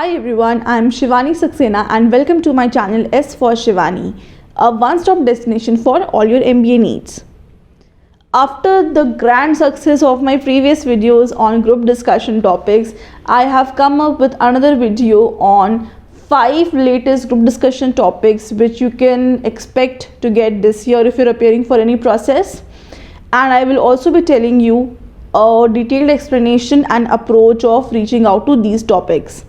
Hi everyone, I am Shivani Saxena and welcome to my channel S for Shivani, a one-stop destination for all your MBA needs. After the grand success of my previous videos on group discussion topics, I have come up with another video on 5 latest group discussion topics which you can expect to get this year if you're appearing for any process. And I will also be telling you a detailed explanation and approach of reaching out to these topics.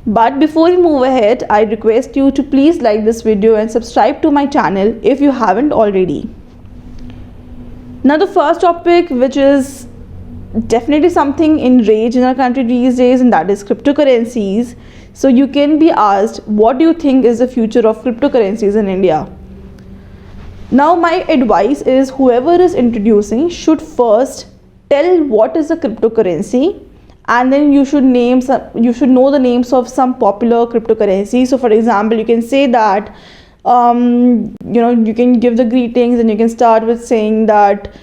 But before we move ahead, I request you to please like this video and subscribe to my channel if you haven't already. Now the first topic, which is definitely something in rage in our country these days, and that is cryptocurrencies. So you can be asked, what do you think is the future of cryptocurrencies in India? Now my advice is whoever is introducing should first tell what is a cryptocurrency, and then you should know the names of some popular cryptocurrencies. So for example, you can say that you can give the greetings and you can start with saying that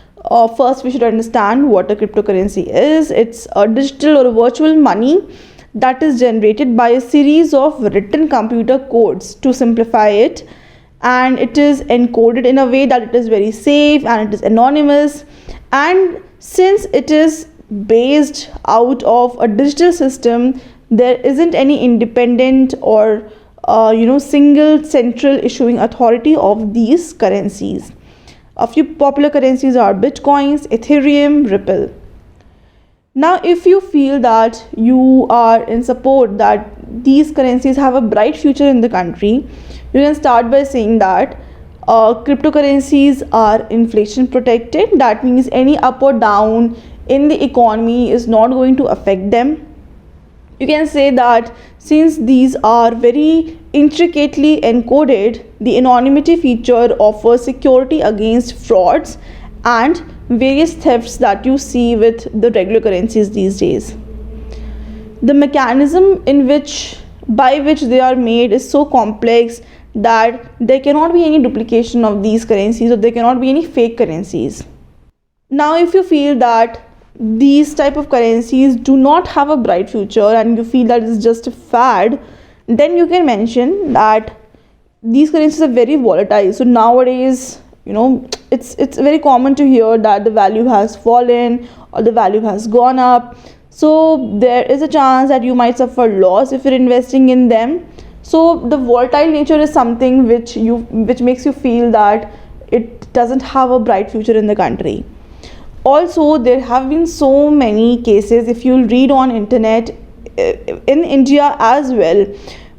first we should understand what a cryptocurrency is. It's a digital or a virtual money that is generated by a series of written computer codes, to simplify it, and it is encoded in a way that it is very safe and it is anonymous. And since it is based out of a digital system, there isn't any independent or single central issuing authority of these currencies. A few popular currencies are Bitcoins, Ethereum, Ripple. Now if you feel that you are in support that these currencies have a bright future in the country, you can start by saying that cryptocurrencies are inflation protected. That means any up or down in the economy is not going to affect them. You can say that since these are very intricately encoded, the anonymity feature offers security against frauds and various thefts that you see with the regular currencies these days. The mechanism by which they are made is so complex that there cannot be any duplication of these currencies, or there cannot be any fake currencies. Now if you feel that these type of currencies do not have a bright future and you feel that it's just a fad, then you can mention that these currencies are very volatile. So nowadays, it's very common to hear that the value has fallen or the value has gone up. So there is a chance that you might suffer loss if you're investing in them. So the volatile nature is something which makes you feel that it doesn't have a bright future in the country. Also, there have been so many cases, if you'll read on internet, in India as well,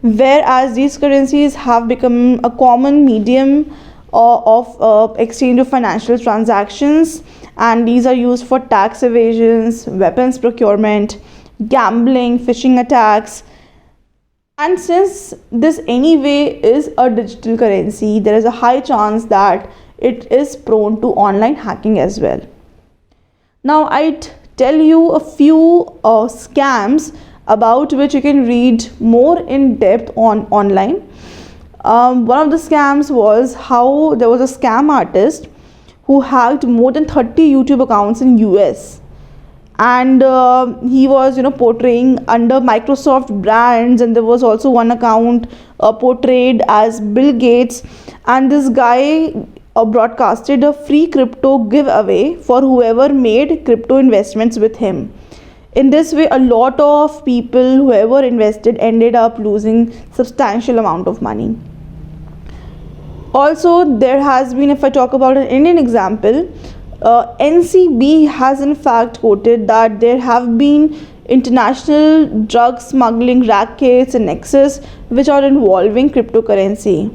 whereas these currencies have become a common medium of exchange of financial transactions, and these are used for tax evasions, weapons procurement, gambling, phishing attacks. And since this anyway is a digital currency, there is a high chance that it is prone to online hacking as well. Now I'd tell you a few scams about which you can read more in depth online. One of the scams was how there was a scam artist who hacked more than 30 YouTube accounts in US, and he was portraying under Microsoft brands, and there was also one account portrayed as Bill Gates, and this guy broadcasted a free crypto giveaway for whoever made crypto investments with him. In this way, a lot of people, whoever invested, ended up losing substantial amount of money. Also, there has been, if I talk about an Indian example, NCB has in fact quoted that there have been international drug smuggling rackets and nexus which are involving cryptocurrency.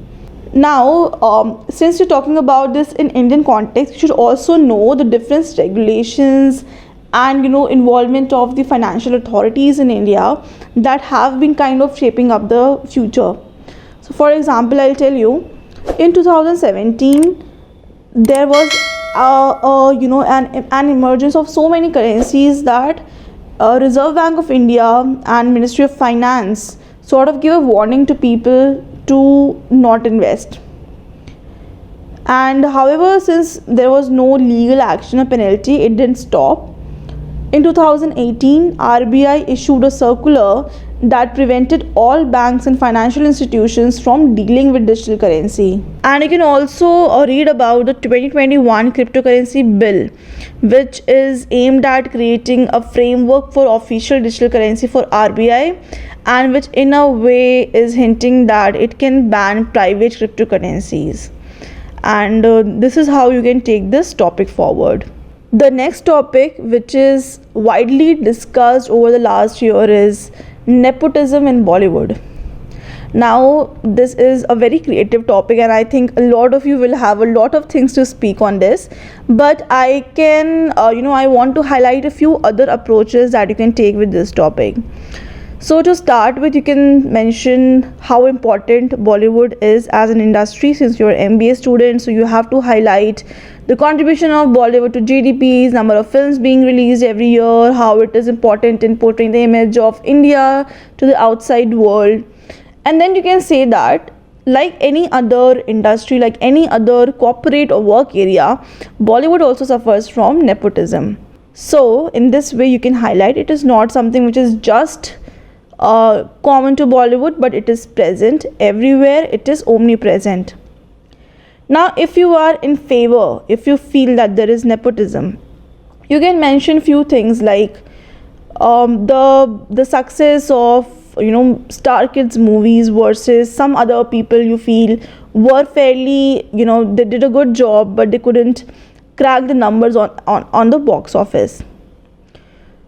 Now, since you're talking about this in Indian context, you should also know the different regulations and involvement of the financial authorities in India that have been kind of shaping up the future. So for example, I'll tell you, in 2017 there was an emergence of so many currencies that Reserve Bank of India and Ministry of Finance sort of give a warning to people to not invest. And however, since there was no legal action or penalty, it didn't stop. In 2018, RBI issued a circular that prevented all banks and financial institutions from dealing with digital currency. And you can also read about the 2021 cryptocurrency bill, which is aimed at creating a framework for official digital currency for RBI, and which in a way is hinting that it can ban private cryptocurrencies. And this is how you can take this topic forward. The next topic, which is widely discussed over the last year, is nepotism in Bollywood. Now, this is a very creative topic, and I think a lot of you will have a lot of things to speak on this. But I can, I want to highlight a few other approaches that you can take with this topic. So to start with, you can mention how important Bollywood is as an industry, since you're an MBA student. So you have to highlight the contribution of Bollywood to GDPs, number of films being released every year, how it is important in portraying the image of India to the outside world. And then you can say that, like any other industry, like any other corporate or work area, Bollywood also suffers from nepotism. So in this way, you can highlight it is not something which is just common to Bollywood, but it is present everywhere. It is omnipresent. Now, if you are in favor, if you feel that there is nepotism, you can mention few things like the success of Star Kids movies versus some other people you feel were fairly, they did a good job, but they couldn't crack the numbers on the box office.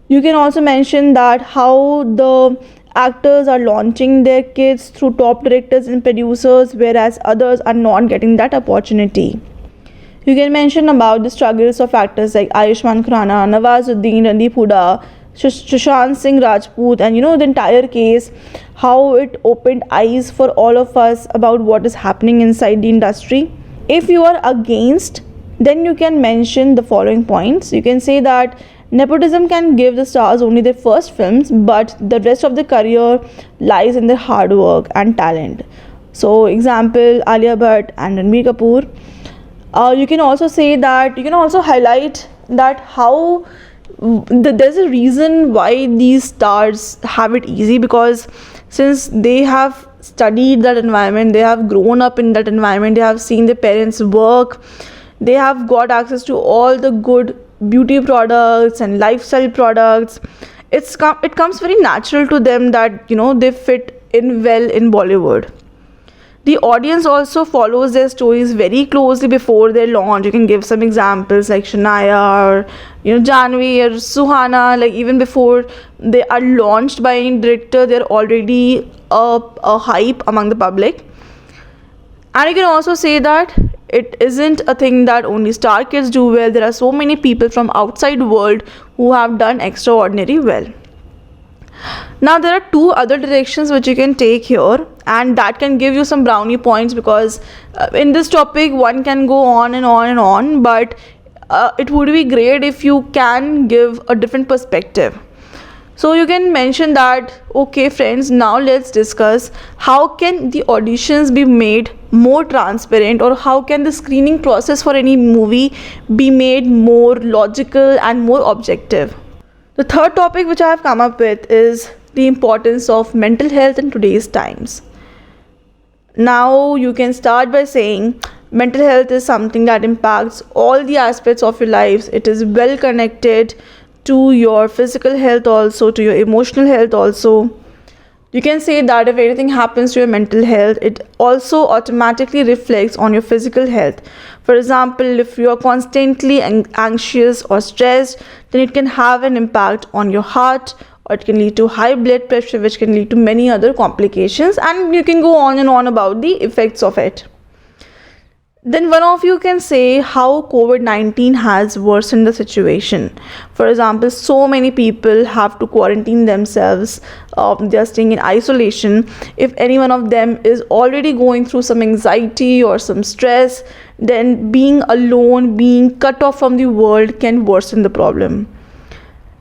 You can also mention that how the actors are launching their kids through top directors and producers, whereas others are not getting that opportunity. You can mention about the struggles of actors like Ayushmann Khurrana, Nawazuddin, Randeep Hooda, Sushant Singh Rajput, and the entire case, how it opened eyes for all of us about what is happening inside the industry. If you are against, then you can mention the following points. You can say that nepotism can give the stars only their first films, but the rest of their career lies in their hard work and talent. So, example, Alia Bhatt and Ranbir Kapoor. You can also say that, you can also highlight that how there's a reason why these stars have it easy, because since they have studied that environment, they have grown up in that environment, they have seen their parents work, they have got access to all the good beauty products and lifestyle products. It comes very natural to them that they fit in well in Bollywood. The audience also follows their stories very closely before their launch. You can give some examples like Shania or Janhvi or Suhana. Like even before they are launched by any director, they're already a hype among the public. And you can also say that it isn't a thing that only Star Kids do well. There are so many people from outside world who have done extraordinary well. Now there are two other directions which you can take here, and that can give you some brownie points, because in this topic one can go on and on and on, but it would be great if you can give a different perspective. So you can mention that, okay friends, now let's discuss how can the auditions be made more transparent, or how can the screening process for any movie be made more logical and more objective. The third topic which I have come up with is the importance of mental health in today's times. Now you can start by saying mental health is something that impacts all the aspects of your lives. It is well connected to your physical health also, to your emotional health also. You can say that if anything happens to your mental health, it also automatically reflects on your physical health. For example, if you are constantly anxious or stressed, then it can have an impact on your heart, or it can lead to high blood pressure, which can lead to many other complications, and you can go on and on about the effects of it. Then one of you can say how COVID-19 has worsened the situation. For example, so many people have to quarantine themselves. They are staying in isolation. If any one of them is already going through some anxiety or some stress, then being alone, being cut off from the world can worsen the problem.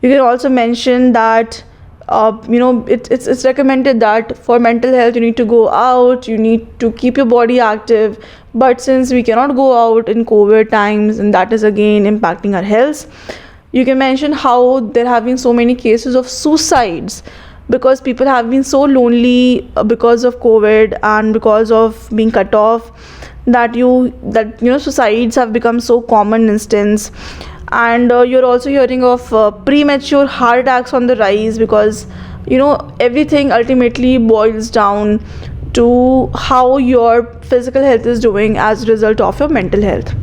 You can also mention that it's recommended that for mental health you need to go out, you need to keep your body active, but since we cannot go out in COVID times, and that is again impacting our health, you can mention how there have been so many cases of suicides because people have been so lonely because of COVID and because of being cut off, that suicides have become so common instance. And you're also hearing of premature heart attacks on the rise, because everything ultimately boils down to how your physical health is doing as a result of your mental health.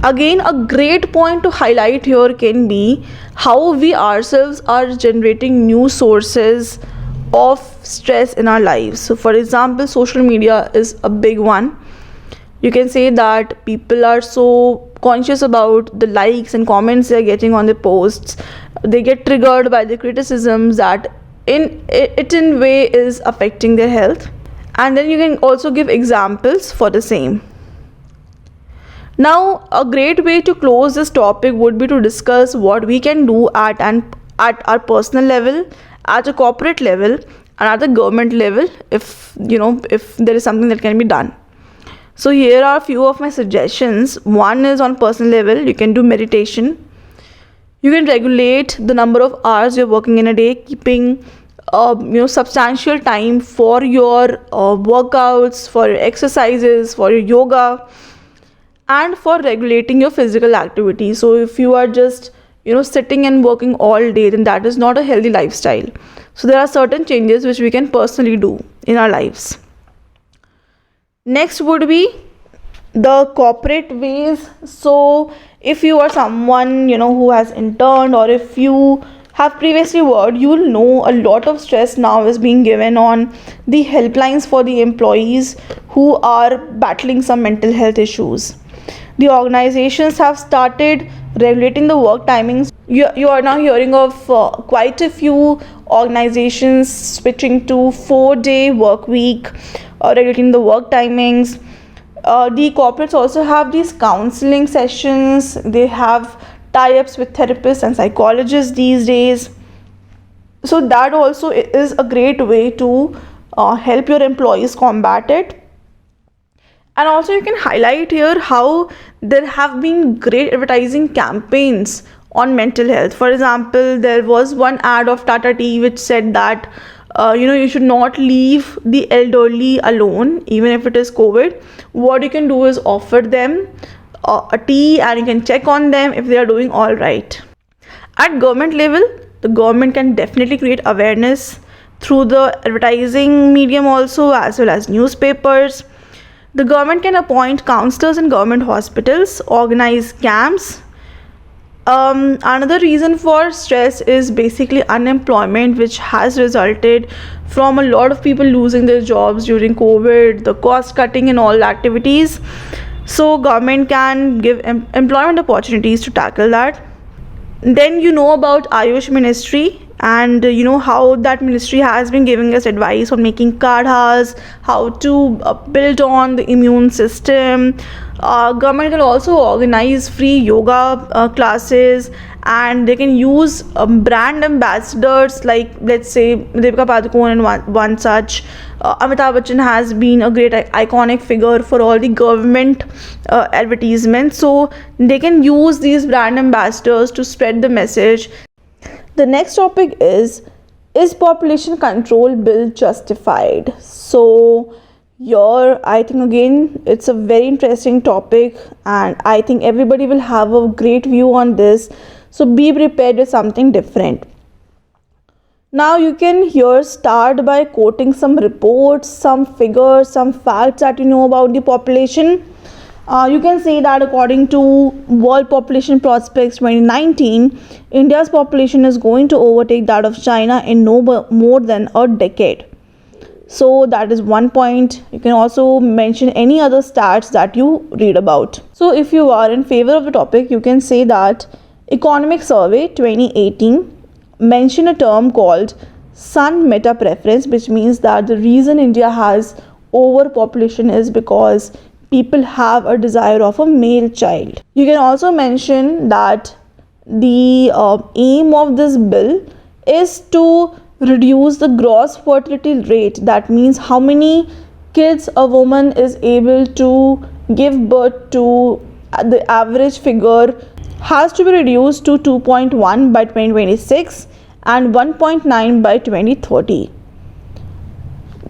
Again, a great point to highlight here can be how we ourselves are generating new sources of stress in our lives. So for example, social media is a big one. You can say that people are so conscious about the likes and comments they're getting on their posts. They get triggered by the criticisms that in way is affecting their health. And then you can also give examples for the same. Now, a great way to close this topic would be to discuss what we can do at our personal level, at a corporate level, and at the government level, if there is something that can be done. So here are a few of my suggestions. One is on personal level. You can do meditation. You can regulate the number of hours you're working in a day, keeping substantial time for your workouts, for your exercises, for your yoga, and for regulating your physical activity. So if you are just sitting and working all day, then that is not a healthy lifestyle. So there are certain changes which we can personally do in our lives. Next would be the corporate ways. So if you are someone who has interned, or if you have previously worked, you will know a lot of stress now is being given on the helplines for the employees who are battling some mental health issues. The organizations have started regulating the work timings. You are now hearing of quite a few organizations switching to 4-day work week, or regulating the work timings. The corporates also have these counseling sessions. They have tie-ups with therapists and psychologists these days. So that also is a great way to help your employees combat it. And also you can highlight here how there have been great advertising campaigns on mental health. For example, there was one ad of Tata Tea which said that you should not leave the elderly alone even if it is COVID. What you can do is offer them a tea, and you can check on them if they are doing all right. At government level, the government can definitely create awareness through the advertising medium also, as well as newspapers. The government can appoint counselors in government hospitals, organize camps. Another reason for stress is basically unemployment, which has resulted from a lot of people losing their jobs during COVID, the cost cutting and all activities. So government can give employment opportunities to tackle that. Then about Ayush Ministry, and how that ministry has been giving us advice on making kadhas, how to build on the immune system. Government can also organize free yoga classes, and they can use brand ambassadors, like let's say Deepika Padukone, and one such. Amitabh Bachchan has been a great iconic figure for all the government advertisements. So they can use these brand ambassadors to spread the message. The next topic is population control bill justified? So here, I think again it's a very interesting topic, and I think everybody will have a great view on this. So be prepared with something different. Now you can here start by quoting some reports, some figures, some facts that you know about the population. You can say that according to World Population Prospects 2019, India's population is going to overtake that of China in no more than a decade. So that is one point. You can also mention any other stats that you read about. So if you are in favor of the topic, you can say that Economic Survey 2018 mention a term called sun meta preference, which means that the reason India has overpopulation is because people have a desire of a male child. You can also mention that the aim of this bill is to reduce the gross fertility rate. That means how many kids a woman is able to give birth to. The average figure has to be reduced to 2.1 by 2026, and 1.9 by 2030.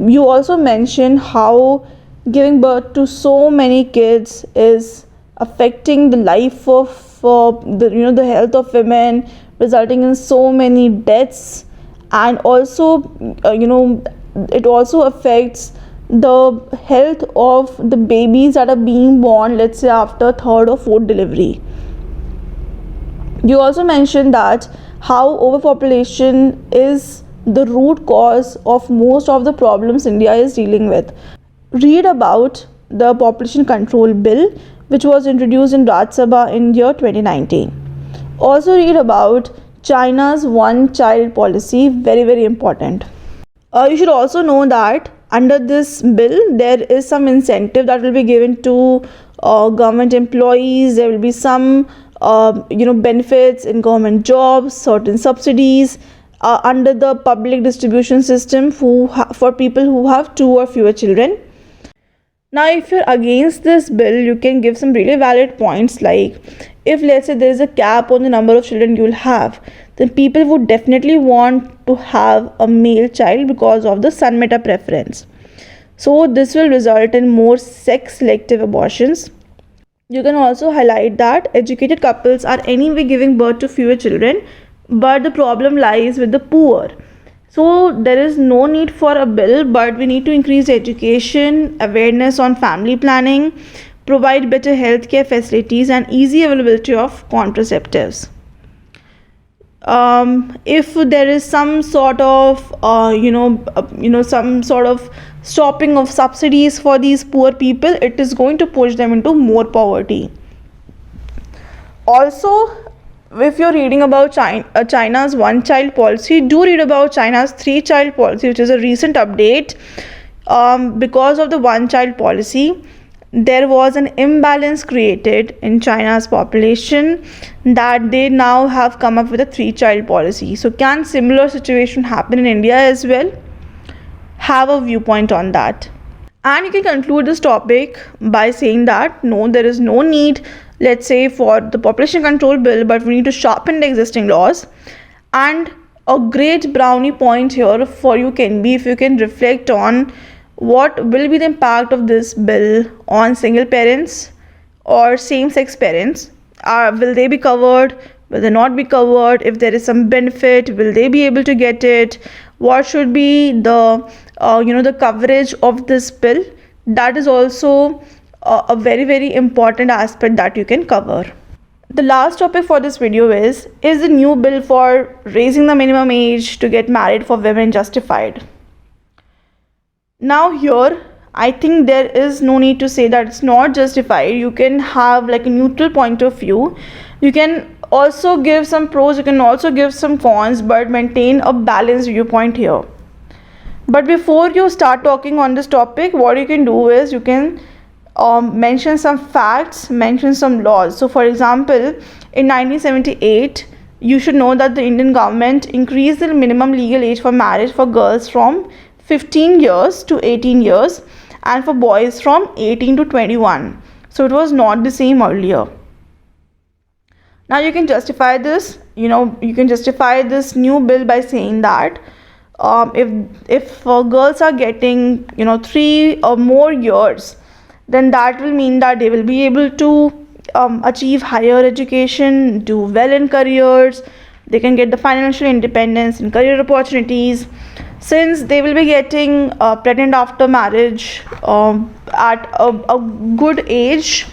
You also mentioned how giving birth to so many kids is affecting the life of the health of women, resulting in so many deaths, and also it also affects the health of the babies that are being born, let's say after third or fourth delivery. You also mentioned that how overpopulation is the root cause of most of the problems India is dealing with. Read about the population control bill which was introduced in Rajya Sabha in year 2019. Also read about China's one child policy, very very important. You should also know that under this bill there is some incentive that will be given to government employees. There will be some benefits in government jobs, certain subsidies under the public distribution system for people who have 2 or fewer children. Now if you're against this bill, you can give some really valid points, like if let's say there is a cap on the number of children you will have, then people would definitely want to have a male child because of the son meta preference. So this will result in more sex selective abortions. You can also highlight that educated couples are anyway giving birth to fewer children, but the problem lies with the poor. So there is no need for a bill, but we need to increase education, awareness on family planning, provide better healthcare facilities and easy availability of contraceptives. If there is some sort of some sort of stopping of subsidies for these poor people, it is going to push them into more poverty. Also, if you're reading about China's one child policy, do read about China's 3 child policy, which is a recent update. Because of the one child policy, there was an imbalance created in China's population, that they now have come up with a 3 child policy. So can similar situation happen in India as well? Have a viewpoint on that. And you can conclude this topic by saying that no, there is no need, let's say, for the population control bill, but we need to sharpen the existing laws. And a great brownie point here for you can be if you can reflect on what will be the impact of this bill on single parents or same-sex parents. Will they be covered? Will they not be covered? If there is some benefit, will they be able to get it? What should be the coverage of this bill? That is also a very very important aspect that you can cover. The last topic for this video is the new bill for raising the minimum age to get married for women justified? Now here I think there is no need to say that it's not justified. You can have like a neutral point of view. You can also give some pros, you can also give some cons, but maintain a balanced viewpoint here. But before you start talking on this topic, what you can do is you can mention some facts, mention some laws. So for example, in 1978, you should know that the Indian government increased the minimum legal age for marriage for girls from 15 years to 18 years and for boys from 18 to 21. So it was not the same earlier. Now you can justify this, you can justify this new bill by saying that if girls are getting 3 or more years, then that will mean that they will be able to achieve higher education, do well in careers, they can get the financial independence and career opportunities. Since they will be getting pregnant after marriage at a good age,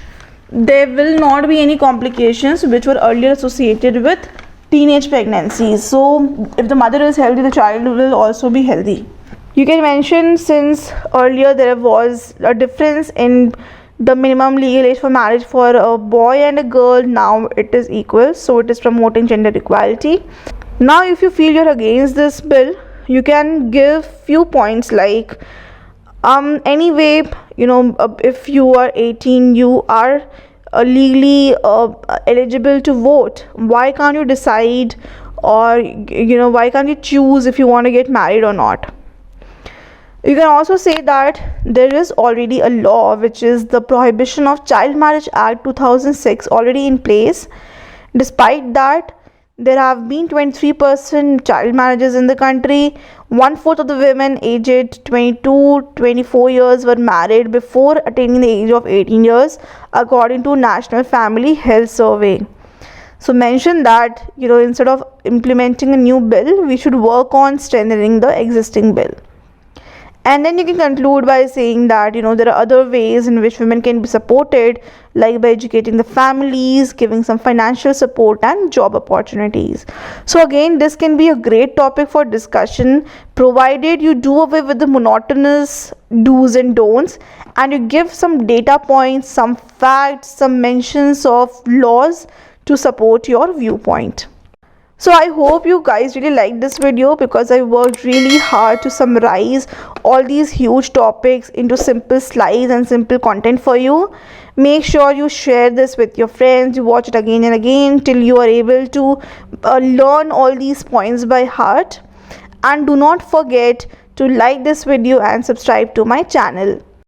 there will not be any complications which were earlier associated with teenage pregnancies. So if the mother is healthy, the child will also be healthy. You can mention, since earlier there was a difference in the minimum legal age for marriage for a boy and a girl, now it is equal, so it is promoting gender equality. Now if you feel you're against this bill, you can give few points like anyway, if you are 18, you are legally eligible to vote. Why can't you decide, or why can't you choose if you want to get married or not? You can also say that there is already a law, which is the Prohibition of Child Marriage Act 2006, already in place. Despite that, There have been 23% child marriages in the country. One fourth of the women aged 22 24 years were married before attaining the age of 18 years, according to National Family Health Survey. So mention that, instead of implementing a new bill, we should work on strengthening the existing bill. And then you can conclude by saying that, there are other ways in which women can be supported, like by educating the families, giving some financial support and job opportunities. So again, this can be a great topic for discussion, provided you do away with the monotonous do's and don'ts, and you give some data points, some facts, some mentions of laws to support your viewpoint. So I hope you guys really liked this video, because I worked really hard to summarize all these huge topics into simple slides and simple content for you. Make sure you share this with your friends, you watch it again and again till you are able to learn all these points by heart. And do not forget to like this video and subscribe to my channel.